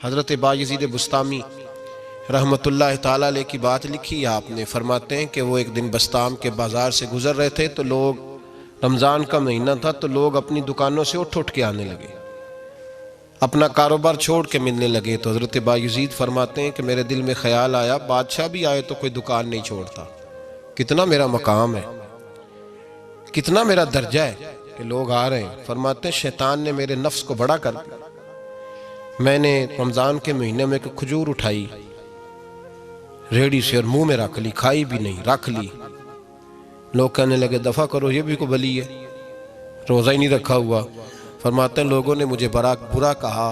हज़रत बायज़ीद बुस्तामी रहमतुल्लाह ताला अलैह की बात लिखी है आपने। फरमाते हैं कि वो एक दिन बस्ताम के बाज़ार से गुज़र रहे थे तो लोग, रमज़ान का महीना था तो लोग अपनी दुकानों से उठ उठ के आने लगे, अपना कारोबार छोड़ के मिलने लगे। तो हज़रत बायज़ीद फरमाते हैं कि मेरे दिल में ख़्याल आया, बादशाह भी आए तो कोई दुकान नहीं छोड़ता, कितना मेरा मकाम है, कितना मेरा दर्जा है कि लोग आ रहे हैं। फरमाते हैं शैतान ने मेरे नफ्स को बड़ा कर दिया। मैंने रमज़ान के महीने में एक खजूर उठाई रेडी से और मुंह में रख ली, खाई भी नहीं, रख ली। लोग कहने लगे दफ़ा करो, ये भी को बली है, रोज़ा ही नहीं रखा हुआ। फरमाते हैं लोगों ने मुझे बड़ा बुरा कहा,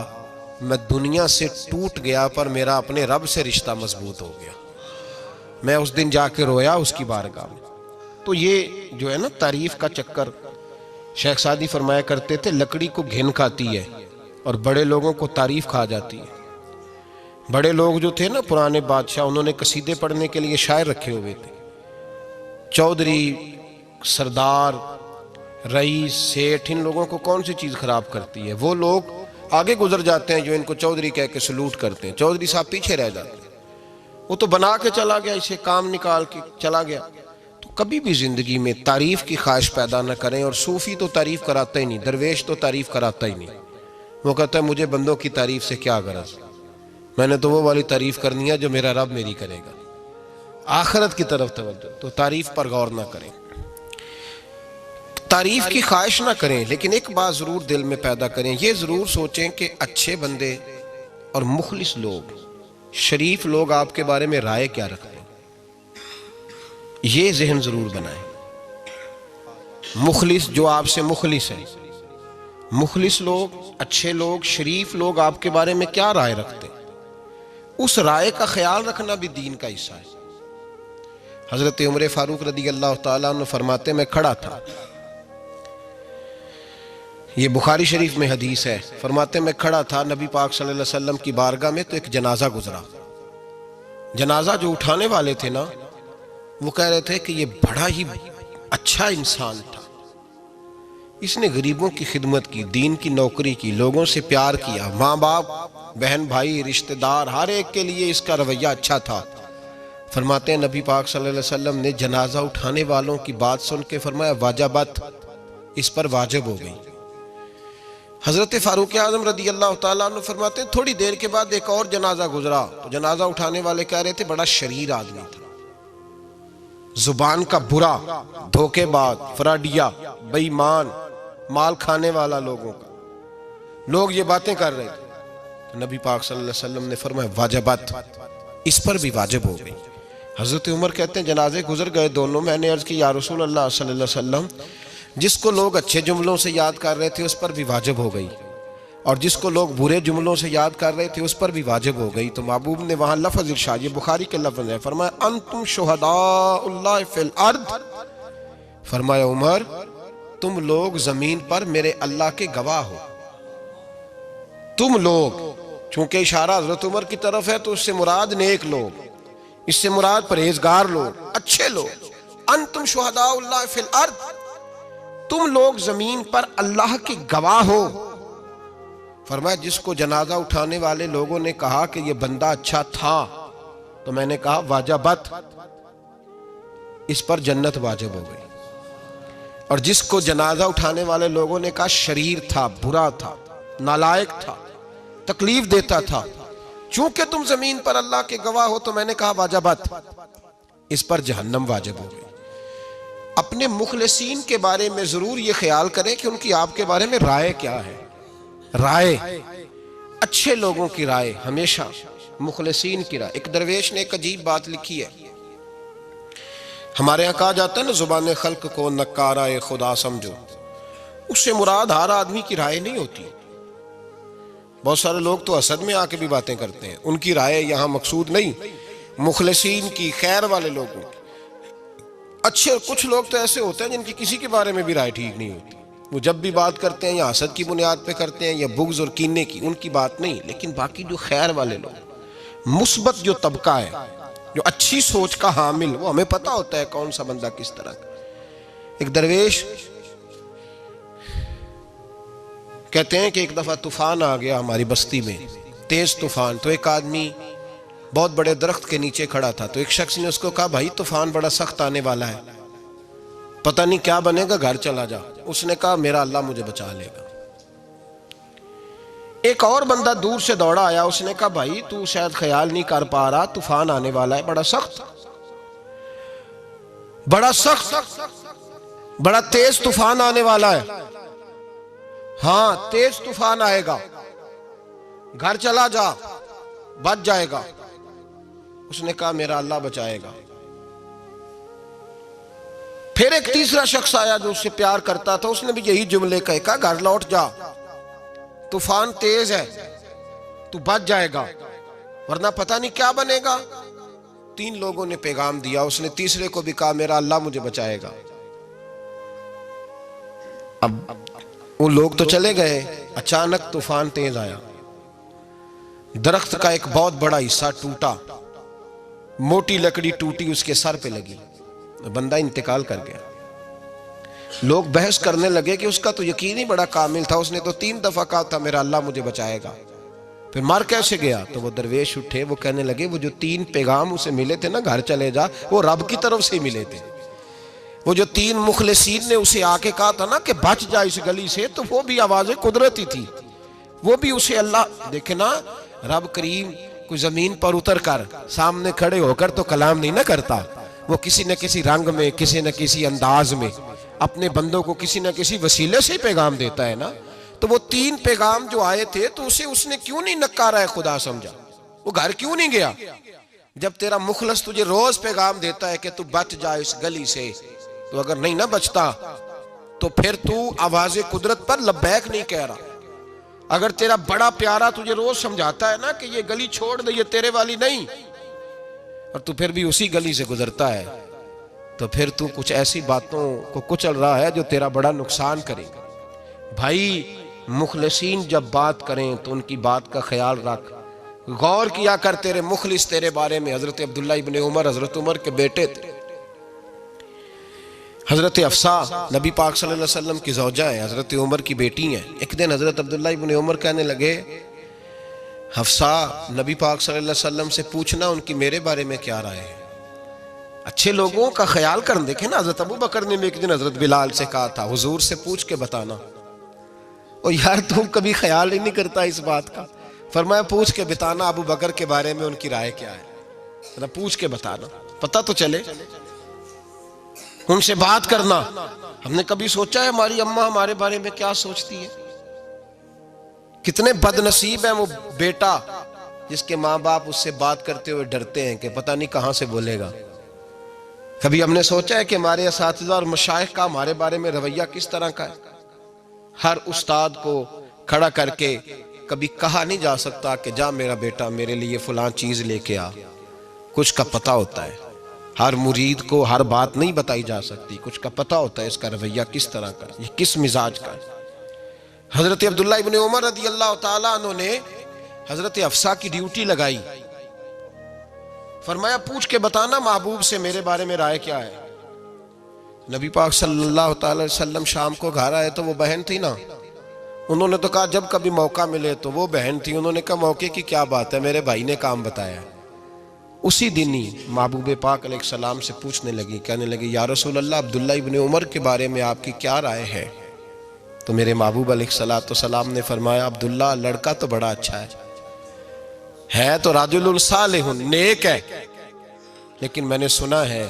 मैं दुनिया से टूट गया पर मेरा अपने रब से रिश्ता मजबूत हो गया। मैं उस दिन जाके रोया उसकी बारगाह में। तो ये जो है ना तारीफ का चक्कर, शेख सादी फरमाया करते थे लकड़ी को घिन खाती है और बड़े लोगों को तारीफ खा जाती है। बड़े लोग जो थे ना पुराने बादशाह, उन्होंने कसीदे पढ़ने के लिए शायर रखे हुए थे। चौधरी, सरदार, रईस, सेठ, इन लोगों को कौन सी चीज़ खराब करती है? वो लोग आगे गुजर जाते हैं जो इनको चौधरी कह के सलूट करते हैं, चौधरी साहब पीछे रह जाते हैं। वो तो बना के चला गया, इसे काम निकाल के चला गया। तो कभी भी जिंदगी में तारीफ की ख्वाहिश पैदा न करें। और सूफी तो तारीफ कराता ही नहीं, दरवेश तो तारीफ कराता ही नहीं। वो कहता है मुझे बंदों की तारीफ से क्या गरज, मैंने तो वो वाली तारीफ करनी है जो मेरा रब मेरी करेगा। आखिरत की तरफ तवज्जो, तो तारीफ पर गौर ना करें, तारीफ की ख्वाहिश ना करें। लेकिन एक बात जरूर दिल में पैदा करें, ये जरूर सोचें कि अच्छे बंदे और मुखलिस लोग, शरीफ लोग आपके बारे में राय क्या रखते हैं, ये जहन जरूर बनाएं। मुखलिस जो आपसे मुखलिस है, मुखलिस लोग, अच्छे लोग, शरीफ लोग आपके बारे में क्या राय रखते हैं, उस राय का ख्याल रखना भी दीन का हिस्सा है। हजरत उमर फारूक रदी अल्लाह ताला अन्हु फरमाते, मैं खड़ा था, ये बुखारी शरीफ में हदीस है, फरमाते मैं खड़ा था नबी पाक सल्लल्लाहु अलैहि वसल्लम की बारगाह में, तो एक जनाजा गुजरा। जनाजा जो उठाने वाले थे ना, वो कह रहे थे कि ये बड़ा ही अच्छा इंसान था, इसने गरीबों की खिदमत की, दीन की नौकरी की, लोगों से प्यार किया, माँ बाप, बहन भाई, रिश्तेदार, हर एक के लिए इसका रवैया अच्छा था। फरमाते हैं नबी पाक सल्लल्लाहु अलैहि वसल्लम ने जनाजा उठाने वालों की बात सुन के फरमाया वाजबत, इस पर वाजिब हो गई। हजरत फारूक आजम रदी अल्लाह ताला अन्हु फरमाते हैं थोड़ी देर के बाद एक और जनाजा गुजरा, तो जनाजा उठाने वाले कह रहे थे बड़ा शरीर आदमी था, जुबान का बुरा, धोखेबाज, फराडिया, बेईमान, माल खाने वाला लोगों का, लोग ये बातें कर रहे थे। तो नबी पाक सल्लल्लाहु अलैहि वसल्लम ने फरमाया वाजबत, इस पर भी वाजिब हो गई। हजरत उमर कहते हैं जनाजे गुजर गए दोनों, मैंने अर्ज की या रसूल अल्लाह सल्लल्लाहु अलैहि वसल्लम, जिसको लोग अच्छे जुमलों से याद कर रहे थे उस पर भी वाजिब हो गई, और जिसको लोग बुरे जुमलों से याद कर रहे थे उस पर भी वाजिब हो गई। तो महबूब ने वहां लफ्ज इरशाद, ये बुखारी के लफ्ज है, फरमाया अंतुम शुहदाउल्लाह फिल अर्द, फरमाया उमर तुम लोग जमीन पर मेरे अल्लाह के गवाह हो। तुम लोग, चूंकि इशारा हजरत उमर की तरफ है तो उससे मुराद नेक लोग, इससे मुराद परहेजगार लोग, अच्छे लोग। अंतुम शुहदाउल्लाह फिल अर्द, तुम लोग जमीन पर अल्लाह के गवाह हो। फरमाया जिसको जनाजा उठाने वाले लोगों ने कहा कि यह बंदा अच्छा था, तो मैंने कहा वाजबत, इस पर जन्नत वाजिब हो गई। और जिसको जनाजा उठाने वाले लोगों ने कहा शरीर था, बुरा था, नालायक था, तकलीफ देता था, चूंकि तुम जमीन पर अल्लाह के गवाह हो, तो मैंने कहा वाजबत, इस पर जहन्नम वाजिब हो गई। अपने मुखलिसीन के बारे में जरूर ये ख्याल करें कि उनकी आपके बारे में राय क्या है। राय, अच्छे लोगों की राय, हमेशा मुखलिसीन की राय। एक दरवेश ने एक अजीब बात लिखी है, हमारे यहाँ कहा जाता है ना जुबान खल्क को नक्कारा खुदा समझो, उससे मुराद हर आदमी की राय नहीं होती। बहुत सारे लोग तो असद में आके भी बातें करते हैं, उनकी राय यहाँ मकसूद नहीं, मुखलिसीन की, खैर वाले लोगों की। अच्छे कुछ लोग तो ऐसे होते हैं जिनकी किसी के बारे में भी राय ठीक नहीं होती, वो जब भी बात करते हैं या हसद की बुनियाद पे करते हैं या बुग़्ज़ और कीने की, उनकी बात नहीं। लेकिन बाकी जो खैर वाले लोग, मुस्बत जो तबका है, जो अच्छी सोच का हामिल, वो हमें पता होता है कौन सा बंदा किस तरह का। एक दरवेश कहते हैं कि एक दफा तूफान आ गया हमारी बस्ती में, तेज तूफान। तो एक आदमी बहुत बड़े दरख्त के नीचे खड़ा था, तो एक शख्स ने उसको कहा, भाई तूफान बड़ा सख्त आने वाला है, पता नहीं क्या बनेगा, घर चला जा। उसने कहा, मेरा अल्लाह मुझे बचा लेगा। एक और बंदा दूर से दौड़ा आया, उसने कहा, भाई तू शायद ख्याल नहीं कर पा रहा, तूफान आने वाला है, बड़ा सख्त, बड़ा तेज तूफान आने वाला है। हाँ, तेज तूफान आएगा, घर चला जा, बच जाएगा। उसने कहा, मेरा अल्लाह बचाएगा। फिर एक तीसरा शख्स आया जो उससे प्यार करता था, उसने भी यही जुमले कहे, कहा, घर लौट जा, तूफान तेज है, तू बच जाएगा, वरना पता नहीं क्या बनेगा। 3 लोगों ने पैगाम दिया। उसने तीसरे को भी कहा, मेरा अल्लाह मुझे बचाएगा। अब वो लोग तो चले गए, अचानक तूफान तेज आया, दरख्त का एक बहुत बड़ा हिस्सा टूटा, मोटी लकड़ी टूटी, उसके सर पे लगी, बंदा इंतकाल कर गया। लोग बहस करने लगे कि उसका तो यकीन ही बड़ा कामिल था, उसने तो 3 दफा कहा था मेरा अल्लाह मुझे बचाएगा, फिर मर कैसे गया। तो वो दरवेश उठे, वो कहने लगे, वो जो 3 पैगाम उसे मिले थे ना, घर चले जा, वो रब की तरफ से मिले थे। वो जो 3 मुखलिसीन ने उसे आके कहा था ना कि बच जा इस गली से, तो वो भी आवाज़ें कुदरती थी, वो भी उसे अल्लाह। देखे ना, रब करीम कोई जमीन पर उतर कर सामने खड़े होकर तो कलाम नहीं ना करता, वो किसी न किसी रंग में, किसी न किसी अंदाज में अपने बंदों को किसी न किसी वसीले से पैगाम देता है ना। तो वो 3 पैगाम जो आए थे, तो उसे उसने क्यों नहीं नकारा है, खुदा समझा, वो घर क्यों नहीं गया। जब तेरा मुखलस तुझे रोज पैगाम देता है कि तू बच जा इस गली से, तो अगर नहीं ना बचता तो फिर तू आवाज़े कुदरत पर लब्बैक नहीं कह रहा। अगर तेरा बड़ा प्यारा तुझे रोज समझाता है ना कि ये गली छोड़ दे, ये तेरे वाली नहीं, और तू फिर भी उसी गली से गुजरता है, तो फिर तू कुछ ऐसी बातों को कुचल रहा है जो तेरा बड़ा नुकसान करेगा। भाई, मुखलिसीन जब बात करें तो उनकी बात का ख्याल रख, गौर किया कर। तेरे मुखलिस तेरे बारे में हजरत अब्दुल्ला इब्ने उमर, हजरत उमर के बेटे थे, हजरत अफसा नबी पाक सल्लल्लाहु अलैहि वसल्लम की ज़ौजा है, हजरत उमर की बेटी हैं। एक दिन हजरत अब्दुल्ला इब्ने उमर कहने लगे, हफ्सा, नबी पाक सल्लल्लाहु अलैहि वसल्लम से पूछना उनकी मेरे बारे में क्या राय है। अच्छे लोगों का ख्याल कर। देखे ना, हजरत अबू बकर ने भी एक दिन हजरत बिलाल से कहा था, हुजूर से पूछ के बताना। और यार, तुम कभी ख्याल ही नहीं करता इस बात का। फरमाया, पूछ के बताना अबू बकर के बारे में उनकी राय क्या है, पूछ के बताना, पता तो चले, उनसे बात करना। हमने कभी सोचा है हमारी अम्मा हमारे बारे में क्या सोचती है? कितने बदनसीब है वो बेटा जिसके माँ बाप उससे बात करते हुए डरते हैं कि पता नहीं कहां से बोलेगा। कभी हमने सोचा है कि हमारे असातिज़ा और मशाइख का हमारे बारे में रवैया किस तरह का है? हर उस्ताद को खड़ा करके कभी कहा नहीं जा सकता कि जा मेरा बेटा मेरे लिए फलां चीज लेके आ। कुछ का पता होता है, हर मुरीद को हर बात नहीं बताई जा सकती, कुछ का पता होता है इसका रवैया किस तरह का, ये किस मिजाज का है। हजरत अब्दुल्ला इब्ने उमर रज़ी अल्लाह ताला अन्हु ने हजरत हफ्सा की ड्यूटी लगाई। फरमाया, पूछ के बताना महबूब से मेरे बारे में राय क्या है। नबी पाक सल्लल्लाहु अलैहि वसल्लम शाम को घर आए तो वो बहन थी ना, उन्होंने तो कहा जब कभी मौका मिले तो वो बहन थी। उन्होंने कहा मौके की क्या बात है, मेरे भाई ने काम बताया। उसी दिन ही महबूब पाक अलैहिस्सलाम से पूछने लगी, कहने लगी, या रसूल अल्लाह, अब्दुल्ला इब्ने उमर के बारे में आपकी क्या राय है? तो मेरे महबूब अलैहिस्सलाम ने फरमाया, अब्दुल्ला लड़का तो बड़ा अच्छा है तो राजुलुन सालिहुन, नेक है, लेकिन मैंने सुना है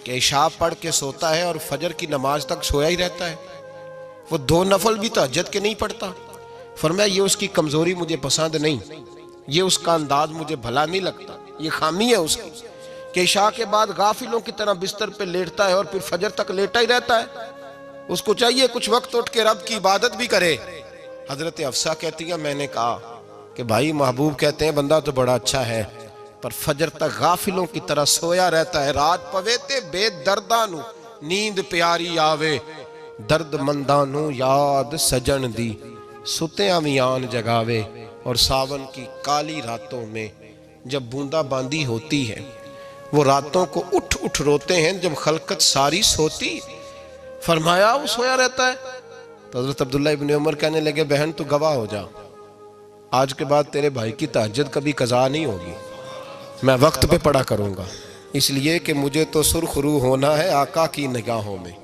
कि इशा पढ़ के सोता है और फजर की नमाज तक सोया ही रहता है, वो 2 नफल भी तहज्जुद के नहीं पढ़ता। फरमाया, ये उसकी कमजोरी मुझे पसंद नहीं, ये उसका अंदाज मुझे भला नहीं लगता, ये खामी है उसकी कि इशा के बाद गाफिलों की तरह बिस्तर पे लेटता है और फिर फजर तक लेटा ही रहता है। उसको चाहिए कुछ वक्त उठ के रब की इबादत भी करे। हजरत हफ्सा कहती है, मैंने कहा कि भाई महबूब कहते हैं बंदा तो बड़ा अच्छा है, पर फजर तक गाफिलों की तरह सोया रहता है। रात पवे ते बेदर्दानू नींद प्यारी आवे, दर्द मंदानू याद सजन दी, सुतिया मियान जगावे। और सावन की काली रातों में जब बूंदाबांदी होती है, वो रातों को उठ उठ रोते हैं जब खलकत सारी सोती। फरमाया, वो सोया रहता है। तो हजरत अब्दुल्ला इब्ने उमर कहने लगे, बहन तू गवाह हो जा, आज के बाद तेरे भाई की तहज्जुद कभी कज़ा नहीं होगी, मैं वक्त पे पढ़ा करूँगा, इसलिए कि मुझे तो सुरखरू होना है आका की निगाहों में।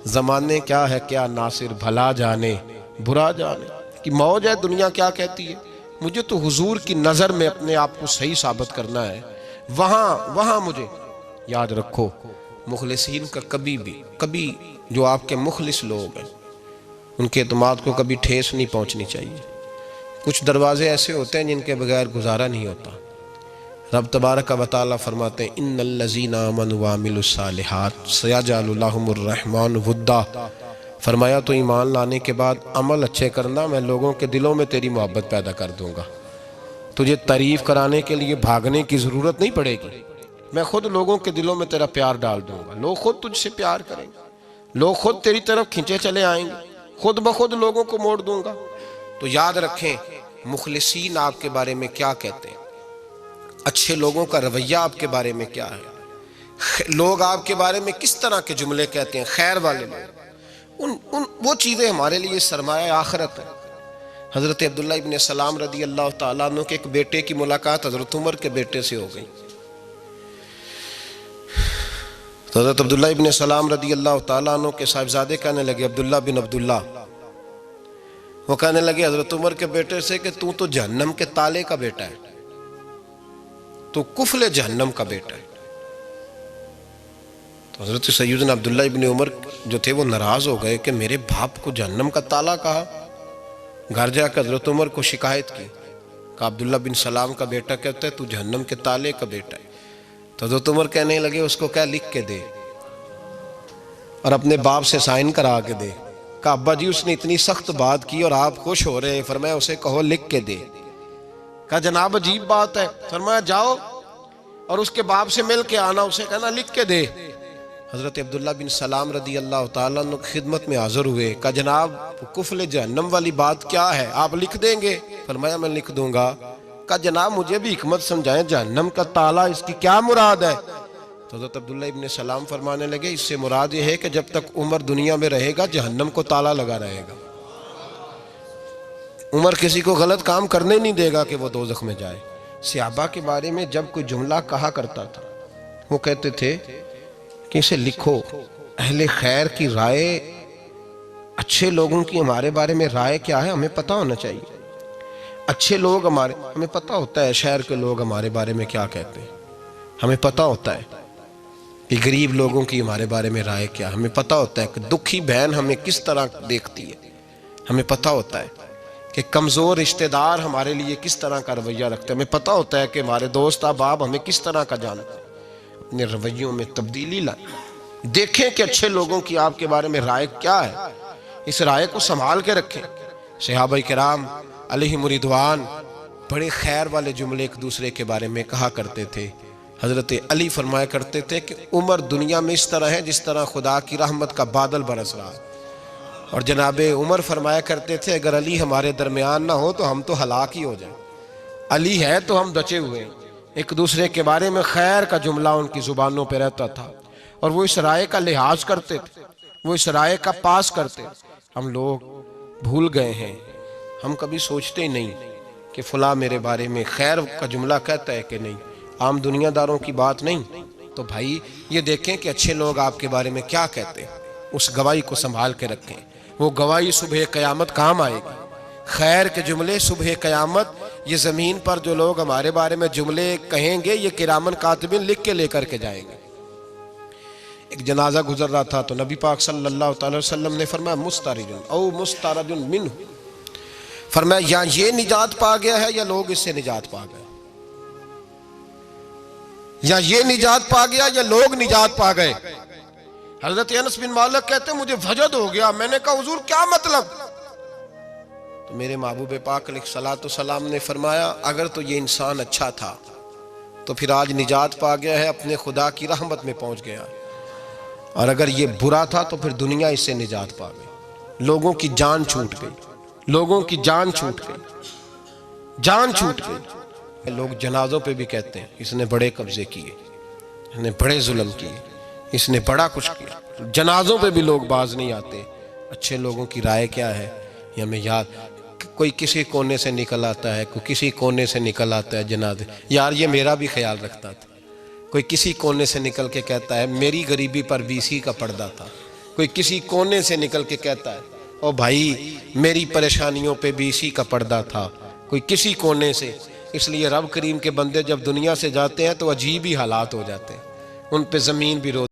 ज़माने क्या है क्या नासिर, भला जाने बुरा जाने कि मौज है दुनिया क्या कहती है। मुझे तो हुजूर की नज़र में अपने आप को सही साबित करना है। वहाँ मुझे याद रखो, मुखलिसीन का कभी जो आपके मुखलिस लोग हैं उनके एतमाद को कभी ठेस नहीं पहुंचनी चाहिए। कुछ दरवाजे ऐसे होते हैं जिनके बगैर गुजारा नहीं होता। रब तबारक व तआला फरमाते हैं इन्नल्लज़ीना आमनू व अमिलुस्सालिहात सयजअलु लहुमुर रहमान वुद्दा। फरमाया तो ईमान लाने के बाद अमल अच्छे करना, मैं लोगों के दिलों में तेरी मोहब्बत पैदा कर दूंगा। तुझे तारीफ़ कराने के लिए भागने की ज़रूरत नहीं पड़ेगी, मैं खुद लोगों के दिलों में तेरा प्यार डाल दूंगा। लोग खुद तुझसे प्यार करेंगे, लोग खुद तेरी तरफ खींचे चले आएंगे, खुद ब खुद लोगों को मोड़ दूंगा। तो याद रखें मुखलिसीन आपके बारे में क्या कहते हैं, अच्छे लोगों का रवैया आपके बारे में क्या है, लोग आपके बारे में किस तरह के जुमले कहते हैं, खैर वाले लोग, वो चीज़ें हमारे लिए सरमाया आखिरत है। हज़रत अब्दुल्ला इब्न सलाम रदी अल्लाह तआला अन्हु के एक बेटे की मुलाकात हज़रत उमर के बेटे से हो गई। तो हज़रत अब्दुल्ला इब्न सलाम रदी अल्लाह तआला अन्हु के साहिबजादे कहने लगे, अब्दुल्ला बिन अब्दुल्ला, वो कहने लगे हज़रत उमर के बेटे से कि तू तो जहन्नम के ताले का बेटा है, तो कुफले जहन्नम का बेटा है। तो हज़रत सैयदना अब्दुल्ला इब्न उमर जो थे वो नाराज़ हो गए कि मेरे बाप को जहन्नम का ताला कहा। घर जाकर हज़रत उमर को शिकायत की, कहा अब्दुल्ला बिन सलाम का बेटा कहता है तू जहन्नम के ताले का बेटा है। तो हज़रत उमर कहने लगे उसको क्या लिख के दे और अपने बाप से साइन करा के दे। कहा अब्बा जी उसने इतनी सख्त बात की और आप खुश हो रहे हैं, फरमाया उसे कहो लिख के दे। कहा जनाब अजीब बात है, फरमाया जाओ और उसके बाप से मिल के आना, उसे कहना लिख के दे। हज़रत अब्दुल्ला बिन सलाम रदी अल्लाह तआला अन्हु की खिदमत में हाजिर हुए। कहा जनाब कुफल जहन्नम वाली बात क्या है, आप लिख देंगे? फरमाया मैं लिख दूंगा। कहा जनाब मुझे भी हिकमत समझाएं, जहन्नम का ताला इसकी क्या मुराद है? तो हज़रत अब्दुल्ला इब्न सलाम फरमाने लगे इससे मुराद ये है कि जब तक उमर दुनिया में रहेगा जहन्नम को ताला लगा रहेगा। उमर किसी को गलत काम करने नहीं देगा कि वो दोज़ख में जाए। सहाबा के बारे में जब कोई जुमला कहा करता था वो कहते थे कि इसे लिखो, अहले खैर की राय, अच्छे लोगों की हमारे बारे में राय क्या है हमें पता होना चाहिए। अच्छे लोग हमें पता होता है शहर के लोग हमारे बारे में क्या कहते हैं, हमें पता होता है कि गरीब लोगों की हमारे बारे में राय क्या, हमें पता होता है कि दुखी बहन हमें किस तरह देखती है, हमें पता होता है कि कमज़ोर रिश्तेदार हमारे लिए किस तरह का रवैया रखते हैं, हमें पता होता है कि हमारे दोस्त अहबाब हमें किस तरह का जानते हैं। अपने रवैयों में तब्दीली लाए, देखें कि अच्छे लोगों की आपके बारे में राय क्या है, इस राय को संभाल के रखें। सहाबा किराम अलैहिम रिदवान बड़े खैर वाले जुमले एक दूसरे के बारे में कहा करते थे। हज़रत अली फरमाया करते थे कि उमर दुनिया में इस तरह है जिस तरह खुदा की रहमत का बादल बरस रहा है। और जनाब उमर फरमाया करते थे अगर अली हमारे दरमियान ना हो तो हम तो हलाक ही हो जाए, अली है तो हम बचे हुए हैं। एक दूसरे के बारे में खैर का जुमला उनकी ज़ुबानों पर रहता था और वो इस राय का लिहाज करते थे, वो इस राय का पास करते। हम लोग भूल गए हैं, हम कभी सोचते ही नहीं कि फ़ुला मेरे बारे में खैर का जुमला कहता है कि नहीं, आम दुनियादारों की बात नहीं। तो भाई ये देखें कि अच्छे लोग आपके बारे में क्या कहते हैं, उस गवाही को संभाल के रखें। वो गवाही सुबह क़यामत काम आएगी। खैर के जुमले सुबह क़यामत, ये ज़मीन पर जो लोग हमारे बारे में जुमले कहेंगे ये किरामन कातिबिन लिख के लेकर के जाएंगे। एक जनाजा गुजर रहा था तो नबी पाक सल्लल्लाहु अलैहि वसल्लम ने फरमाया मुस्तारिजुन औ मुस्तारजुन मिन्हु, फरमाया या ये निजात पा गया है या लोग इससे निजात पा गए, या ये निजात पा गया या लोग निजात पा गए। हजरत अनस बिन मालिक कहते मुझे वजद हो गया, मैंने कहा हुजूर क्या मतलब? तो मेरे महबूब पाक अलैहिस्सलातु सलाम ने फरमाया अगर तो ये इंसान अच्छा था तो फिर आज निजात पा गया है, अपने खुदा की रहमत में पहुंच गया, और अगर ये बुरा था तो फिर दुनिया इससे निजात पा गई। लोगों की जान छूट गई, लोगों की जान छूट गई, जान छूट गई। लोग जनाजों पे भी कहते हैं इसने बड़े कब्जे किए, इसने बड़े जुल्म किए, इसने बड़ा कुछ किया। जनाजों पे भी लोग बाज नहीं आते। अच्छे लोगों की राय क्या है ये हमें याद, कोई किसी कोने से निकल आता है, कोई किसी कोने से निकल आता है जनाजे। यार ये मेरा भी ख्याल रखता था। कोई किसी कोने से निकल के कहता है मेरी गरीबी पर बीसी का पर्दा था। कोई किसी कोने से निकल के कहता है ओ भाई मेरी परेशानियों पे बीसी का पर्दा था। कोई किसी कोने से। इसलिए रब करीम के बंदे जब दुनिया से जाते हैं तो अजीब ही हालात हो जाते हैं, उन पे ज़मीन भी रो